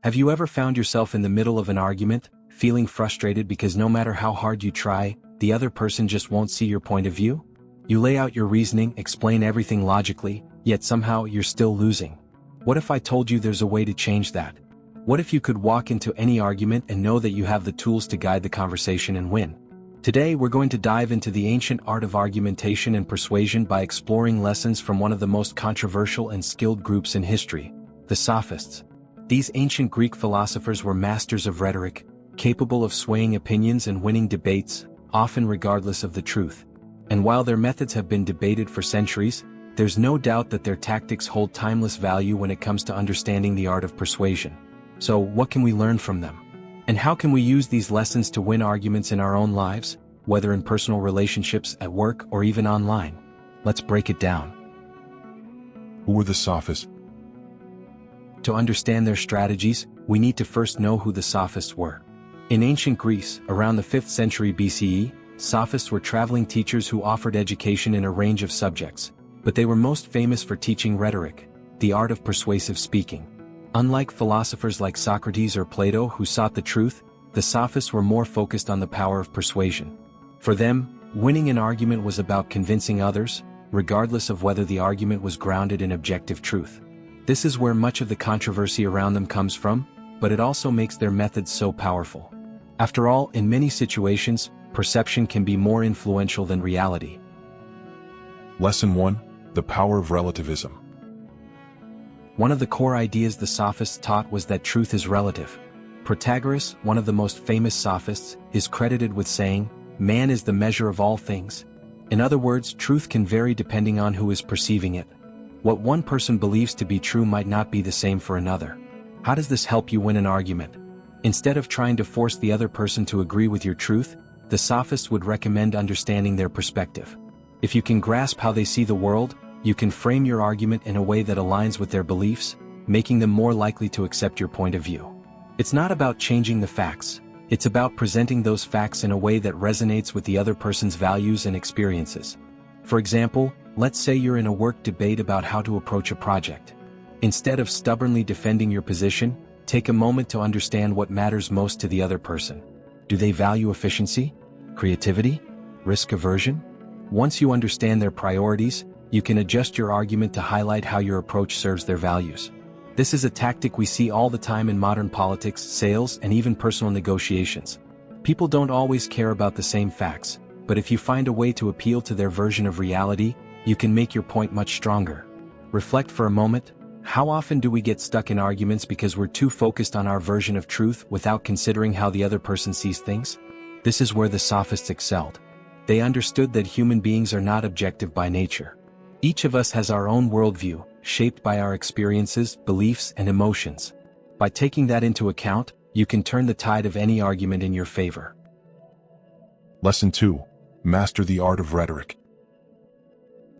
Have you ever found yourself in the middle of an argument, feeling frustrated because no matter how hard you try, the other person just won't see your point of view? You lay out your reasoning, explain everything logically, yet somehow you're still losing. What if I told you there's a way to change that? What if you could walk into any argument and know that you have the tools to guide the conversation and win? Today we're going to dive into the ancient art of argumentation and persuasion by exploring lessons from one of the most controversial and skilled groups in history, the Sophists. These ancient Greek philosophers were masters of rhetoric, capable of swaying opinions and winning debates, often regardless of the truth. And while their methods have been debated for centuries, there's no doubt that their tactics hold timeless value when it comes to understanding the art of persuasion. So, what can we learn from them? And how can we use these lessons to win arguments in our own lives, whether in personal relationships, at work, or even online? Let's break it down. Who were the Sophists? To understand their strategies, we need to first know who the Sophists were. In ancient Greece, around the 5th century BCE, Sophists were traveling teachers who offered education in a range of subjects, but they were most famous for teaching rhetoric, the art of persuasive speaking. Unlike philosophers like Socrates or Plato who sought the truth, the Sophists were more focused on the power of persuasion. For them, winning an argument was about convincing others, regardless of whether the argument was grounded in objective truth. This is where much of the controversy around them comes from, but it also makes their methods so powerful. After all, in many situations, perception can be more influential than reality. Lesson 1: The power of relativism. One of the core ideas the Sophists taught was that truth is relative. Protagoras, one of the most famous Sophists, is credited with saying, "Man is the measure of all things." In other words, truth can vary depending on who is perceiving it. What one person believes to be true might not be the same for another. How does this help you win an argument? Instead of trying to force the other person to agree with your truth, the Sophists would recommend understanding their perspective. If you can grasp how they see the world, you can frame your argument in a way that aligns with their beliefs, making them more likely to accept your point of view. It's not about changing the facts, it's about presenting those facts in a way that resonates with the other person's values and experiences. For example, let's say you're in a work debate about how to approach a project. Instead of stubbornly defending your position, take a moment to understand what matters most to the other person. Do they value efficiency, creativity, risk aversion? Once you understand their priorities, you can adjust your argument to highlight how your approach serves their values. This is a tactic we see all the time in modern politics, sales, and even personal negotiations. People don't always care about the same facts, but if you find a way to appeal to their version of reality, you can make your point much stronger. Reflect for a moment. How often do we get stuck in arguments because we're too focused on our version of truth without considering how the other person sees things? This is where the Sophists excelled. They understood that human beings are not objective by nature. Each of us has our own worldview, shaped by our experiences, beliefs, and emotions. By taking that into account, you can turn the tide of any argument in your favor. Lesson 2: Master the art of rhetoric.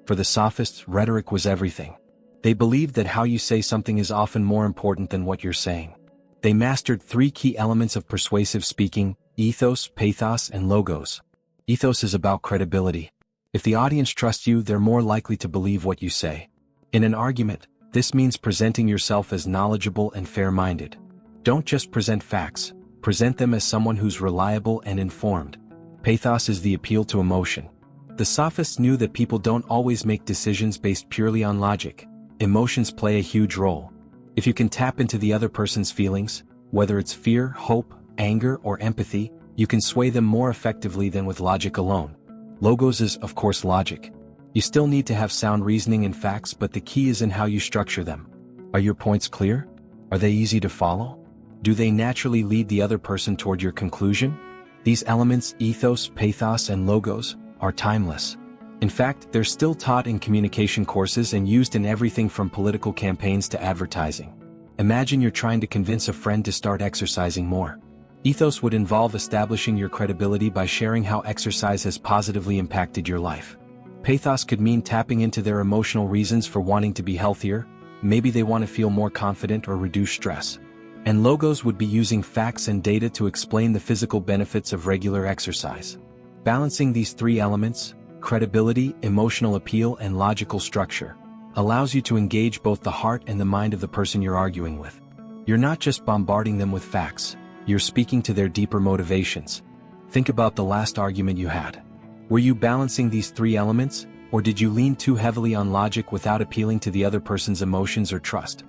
For the Sophists, rhetoric was everything. They believed that how you say something is often more important than what you're saying. They mastered 3 key elements of persuasive speaking: ethos, pathos, and logos. Ethos is about credibility. If the audience trusts you, they're more likely to believe what you say. In an argument, this means presenting yourself as knowledgeable and fair-minded. Don't just present facts, present them as someone who's reliable and informed. Pathos is the appeal to emotion. The Sophists knew that people don't always make decisions based purely on logic. Emotions play a huge role. If you can tap into the other person's feelings, whether it's fear, hope, anger, or empathy, you can sway them more effectively than with logic alone. Logos is, of course, logic. You still need to have sound reasoning and facts, but the key is in how you structure them. Are your points clear? Are they easy to follow? Do they naturally lead the other person toward your conclusion? These elements, ethos, pathos, and logos, are timeless. In fact, they're still taught in communication courses and used in everything from political campaigns to advertising. Imagine you're trying to convince a friend to start exercising more. Ethos would involve establishing your credibility by sharing how exercise has positively impacted your life. Pathos could mean tapping into their emotional reasons for wanting to be healthier. Maybe they want to feel more confident or reduce stress. And logos would be using facts and data to explain the physical benefits of regular exercise. Balancing these 3 elements, credibility, emotional appeal, and logical structure, allows you to engage both the heart and the mind of the person you're arguing with. You're not just bombarding them with facts, you're speaking to their deeper motivations. Think about the last argument you had. Were you balancing these three elements, or did you lean too heavily on logic without appealing to the other person's emotions or trust?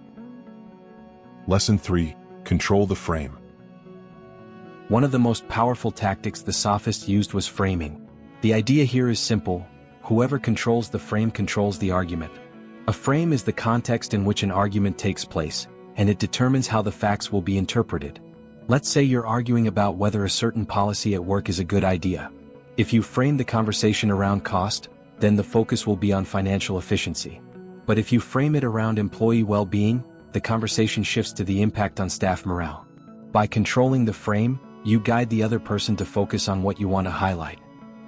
Lesson 3. Control the frame. One of the most powerful tactics the Sophists used was framing. The idea here is simple: whoever controls the frame controls the argument. A frame is the context in which an argument takes place, and it determines how the facts will be interpreted. Let's say you're arguing about whether a certain policy at work is a good idea. If you frame the conversation around cost, then the focus will be on financial efficiency. But if you frame it around employee well-being, the conversation shifts to the impact on staff morale. By controlling the frame, you guide the other person to focus on what you want to highlight.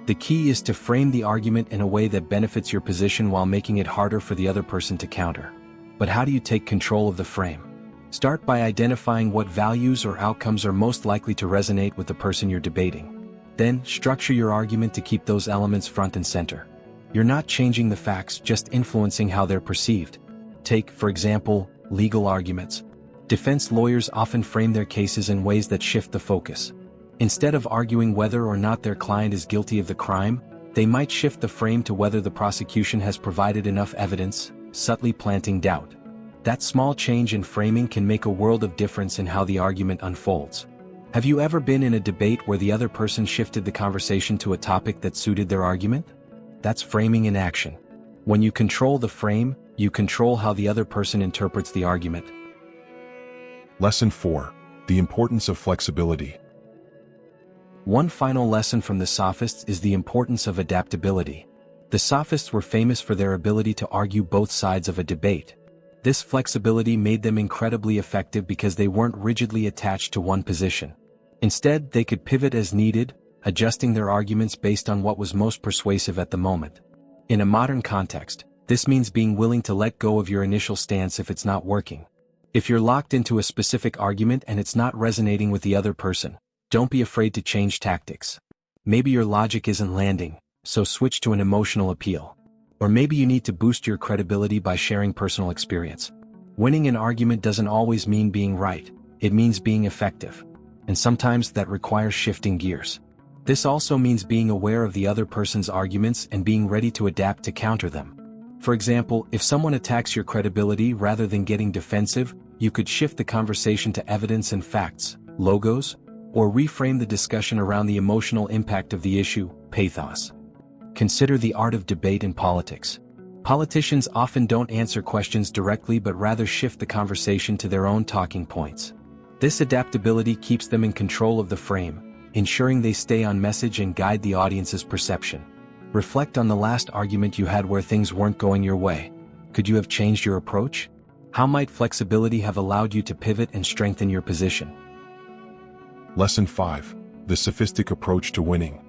The key is to frame the argument in a way that benefits your position while making it harder for the other person to counter. But how do you take control of the frame? Start by identifying what values or outcomes are most likely to resonate with the person you're debating. Then, structure your argument to keep those elements front and center. You're not changing the facts, just influencing how they're perceived. Take, for example, legal arguments. Defense lawyers often frame their cases in ways that shift the focus. Instead of arguing whether or not their client is guilty of the crime, they might shift the frame to whether the prosecution has provided enough evidence, subtly planting doubt. That small change in framing can make a world of difference in how the argument unfolds. Have you ever been in a debate where the other person shifted the conversation to a topic that suited their argument? That's framing in action. When you control the frame, you control how the other person interprets the argument. Lesson 4. The importance of flexibility. One final lesson from the Sophists is the importance of adaptability. The Sophists were famous for their ability to argue both sides of a debate. This flexibility made them incredibly effective because they weren't rigidly attached to one position. Instead, they could pivot as needed, adjusting their arguments based on what was most persuasive at the moment. In a modern context, this means being willing to let go of your initial stance if it's not working. If you're locked into a specific argument and it's not resonating with the other person, don't be afraid to change tactics. Maybe your logic isn't landing, so switch to an emotional appeal. Or maybe you need to boost your credibility by sharing personal experience. Winning an argument doesn't always mean being right, it means being effective. And sometimes that requires shifting gears. This also means being aware of the other person's arguments and being ready to adapt to counter them. For example, if someone attacks your credibility rather than getting defensive, you could shift the conversation to evidence and facts, logos, or reframe the discussion around the emotional impact of the issue, pathos. Consider the art of debate in politics. Politicians often don't answer questions directly but rather shift the conversation to their own talking points. This adaptability keeps them in control of the frame, ensuring they stay on message and guide the audience's perception. Reflect on the last argument you had where things weren't going your way. Could you have changed your approach? How might flexibility have allowed you to pivot and strengthen your position? Lesson 5. The sophistic approach to winning.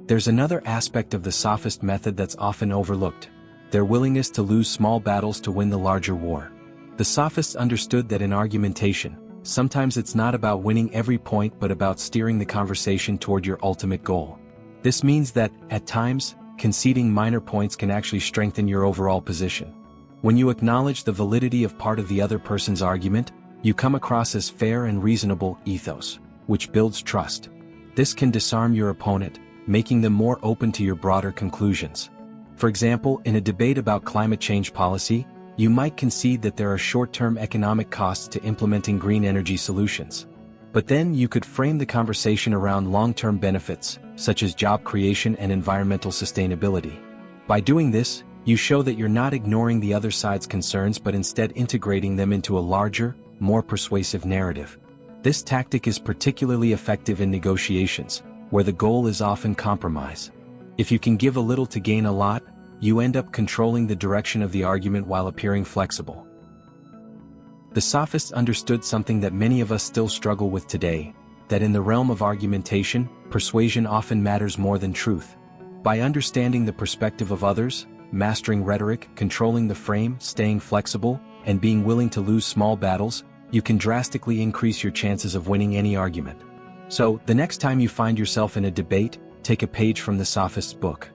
There's another aspect of the sophist method that's often overlooked: their willingness to lose small battles to win the larger war. The Sophists understood that in argumentation, sometimes it's not about winning every point but about steering the conversation toward your ultimate goal. This means that, at times, conceding minor points can actually strengthen your overall position. When you acknowledge the validity of part of the other person's argument, you come across as fair and reasonable, ethos, which builds trust. This can disarm your opponent, making them more open to your broader conclusions. For example, in a debate about climate change policy, you might concede that there are short-term economic costs to implementing green energy solutions. But then you could frame the conversation around long-term benefits, such as job creation and environmental sustainability. By doing this, you show that you're not ignoring the other side's concerns but instead integrating them into a larger, more persuasive narrative. This tactic is particularly effective in negotiations, where the goal is often compromise. If you can give a little to gain a lot, you end up controlling the direction of the argument while appearing flexible. The Sophists understood something that many of us still struggle with today, that in the realm of argumentation, persuasion often matters more than truth. By understanding the perspective of others, mastering rhetoric, controlling the frame, staying flexible, and being willing to lose small battles, you can drastically increase your chances of winning any argument. So, the next time you find yourself in a debate, take a page from the Sophist's book.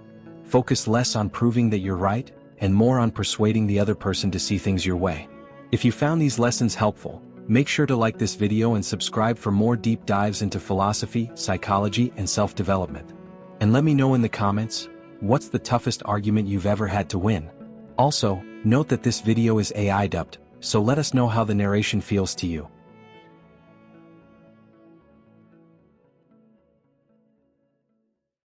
Focus less on proving that you're right, and more on persuading the other person to see things your way. If you found these lessons helpful, make sure to like this video and subscribe for more deep dives into philosophy, psychology, and self-development. And let me know in the comments, what's the toughest argument you've ever had to win? Also, note that this video is AI dubbed, so let us know how the narration feels to you.